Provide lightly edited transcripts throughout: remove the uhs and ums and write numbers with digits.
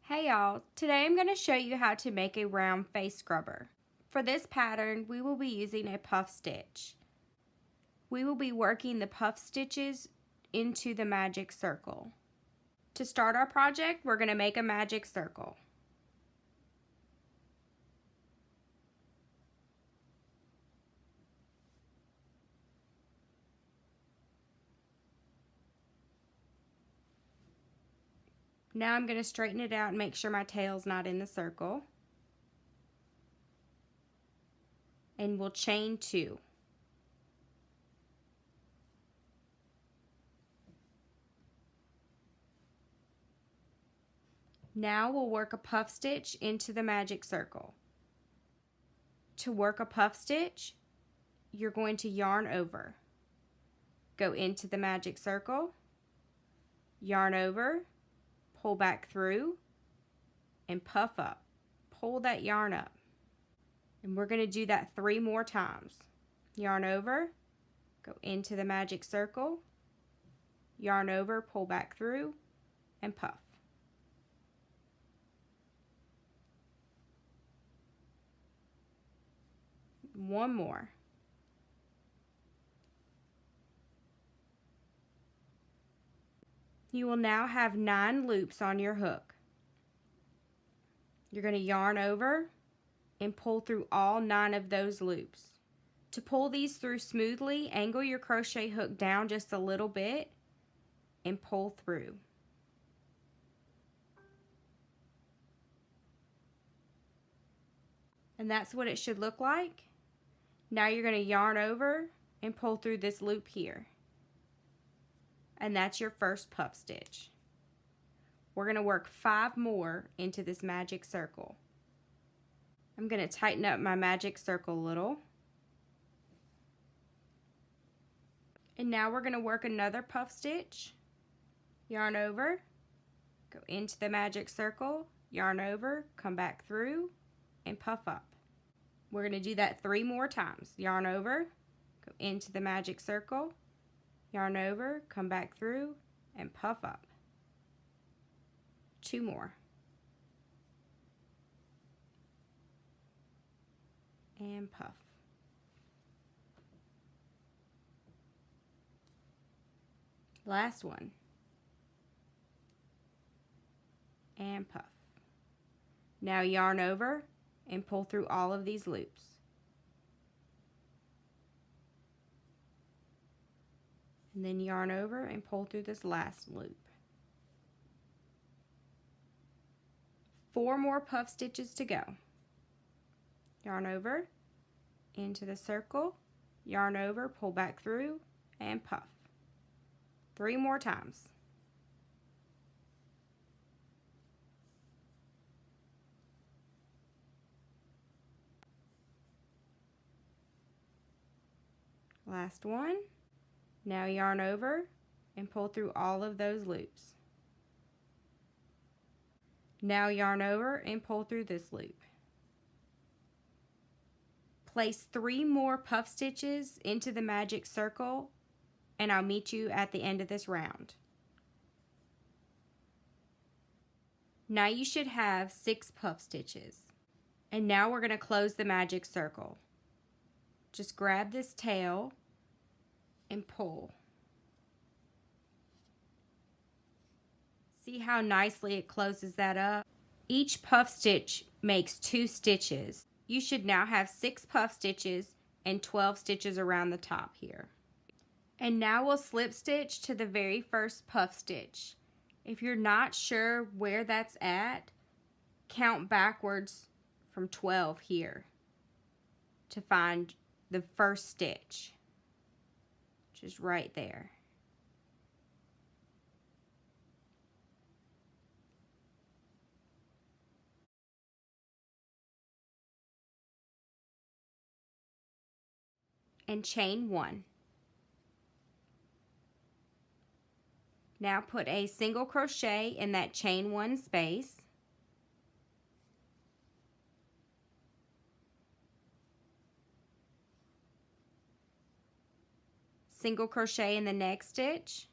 Hey y'all, today I'm going to show you how to make a round face scrubber. For this pattern, we will be using a puff stitch. We will be working the puff stitches into the magic circle. To start our project, we're going to make a magic circle. Now I'm going to straighten it out and make sure my tail's not in the circle. And we'll chain 2. Now we'll work a puff stitch into the magic circle. To work a puff stitch, you're going to yarn over. Go into the magic circle, yarn over, pull back through, and puff up. Pull that yarn up. And we're going to do that 3 more times. Yarn over, go into the magic circle, yarn over, pull back through, and puff. One more. You will now have 9 loops on your hook. You're going to yarn over and pull through all 9 of those loops. To pull these through smoothly, angle your crochet hook down just a little bit and pull through. And that's what it should look like. Now you're going to yarn over and pull through this loop here. And that's your first puff stitch. We're going to work 5 more into this magic circle. I'm going to tighten up my magic circle a little. And now we're going to work another puff stitch. Yarn over, go into the magic circle, yarn over, come back through, and puff up. We're going to do that 3 more times. Yarn over, go into the magic circle, yarn over, come back through, and puff up. 2 more. And puff. Last one. And puff. Now yarn over and pull through all of these loops. And then yarn over and pull through this last loop. 4 more puff stitches to go. Yarn over, into the circle, yarn over, pull back through, and puff. 3 more times. Last one. Now yarn over and pull through all of those loops. Now yarn over and pull through this loop. Place 3 more puff stitches into the magic circle, and I'll meet you at the end of this round. Now you should have 6 puff stitches. And now we're going to close the magic circle. Just grab this tail and pull. See how nicely it closes that up? Each puff stitch makes 2 stitches. You should now have 6 puff stitches and 12 stitches around the top here. And now we'll slip stitch to the very first puff stitch. If you're not sure where that's at, count backwards from 12 here to find the first stitch, which is right there. And chain 1. Now put a single crochet in that chain 1 space. Single crochet in the next stitch.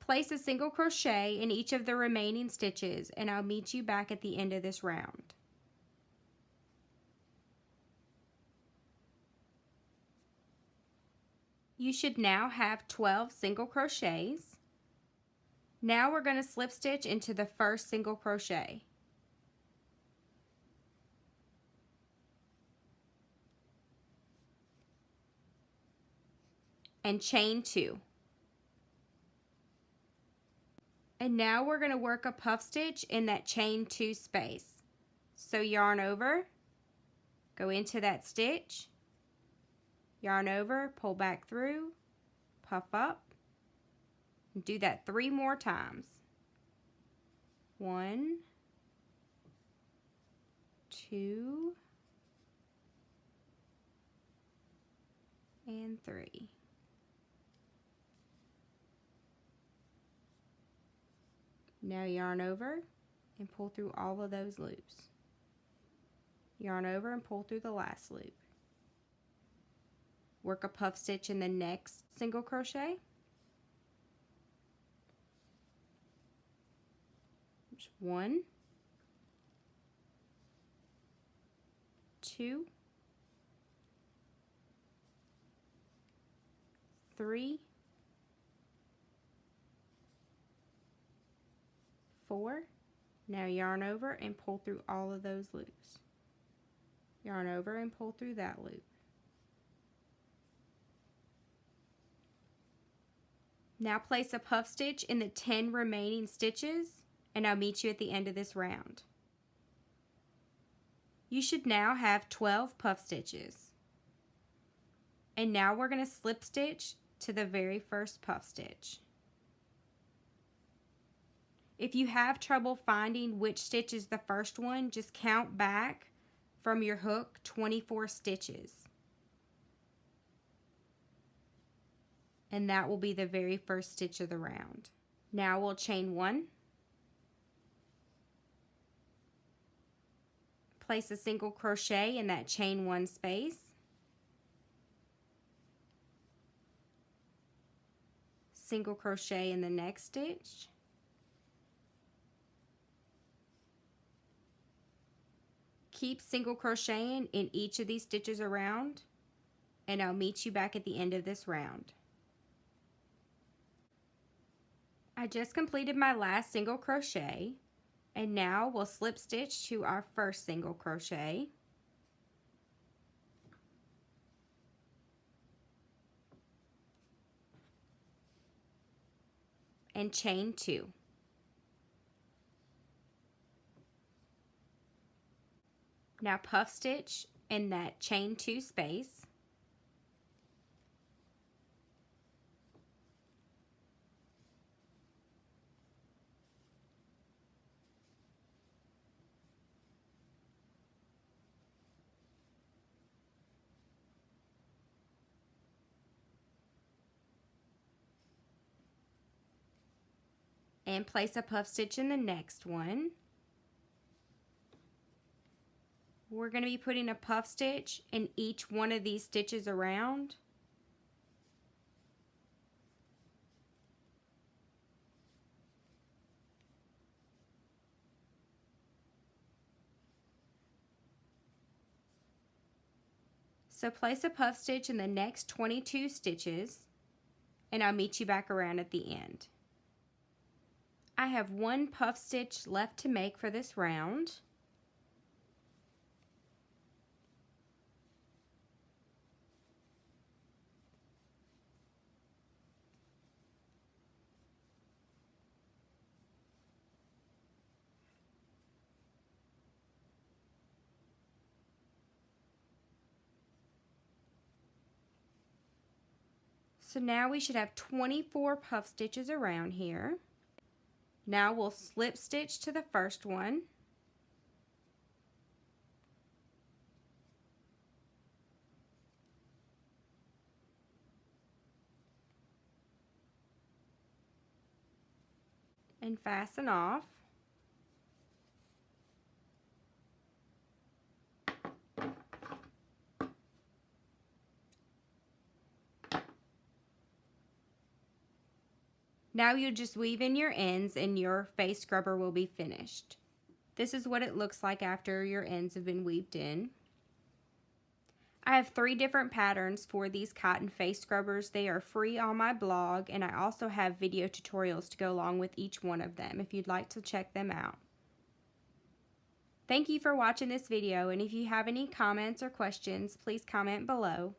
Place a single crochet in each of the remaining stitches, and I'll meet you back at the end of this round. You should now have 12 single crochets. Now we're going to slip stitch into the first single crochet. And chain 2. And now we're going to work a puff stitch in that chain 2 space. So yarn over, go into that stitch, yarn over, pull back through, puff up, and do that 3 more times. 1, 2, and 3. Now yarn over and pull through all of those loops. Yarn over and pull through the last loop. Work a puff stitch in the next single crochet. There's 1, 2, 3, 4. Now yarn over and pull through all of those loops. Yarn over and pull through that loop. Now place a puff stitch in the 10 remaining stitches, and I'll meet you at the end of this round. You should now have 12 puff stitches. And now we're going to slip stitch to the very first puff stitch. If you have trouble finding which stitch is the first one, just count back from your hook 24 stitches. And that will be the very first stitch of the round. Now we'll chain 1. Place a single crochet in that chain 1 space. Single crochet in the next stitch. Keep single crocheting in each of these stitches around, and I'll meet you back at the end of this round. I just completed my last single crochet, and now we'll slip stitch to our first single crochet. And chain 2. Now puff stitch in that chain 2 space. And place a puff stitch in the next one. We're going to be putting a puff stitch in each one of these stitches around. So place a puff stitch in the next 22 stitches, and I'll meet you back around at the end. I have 1 puff stitch left to make for this round. So now we should have 24 puff stitches around here. Now we'll slip stitch to the first one. And fasten off. Now you'll just weave in your ends and your face scrubber will be finished. This is what it looks like after your ends have been weaved in. I have 3 different patterns for these cotton face scrubbers. They are free on my blog, and I also have video tutorials to go along with each one of them if you'd like to check them out. Thank you for watching this video, and if you have any comments or questions, please comment below.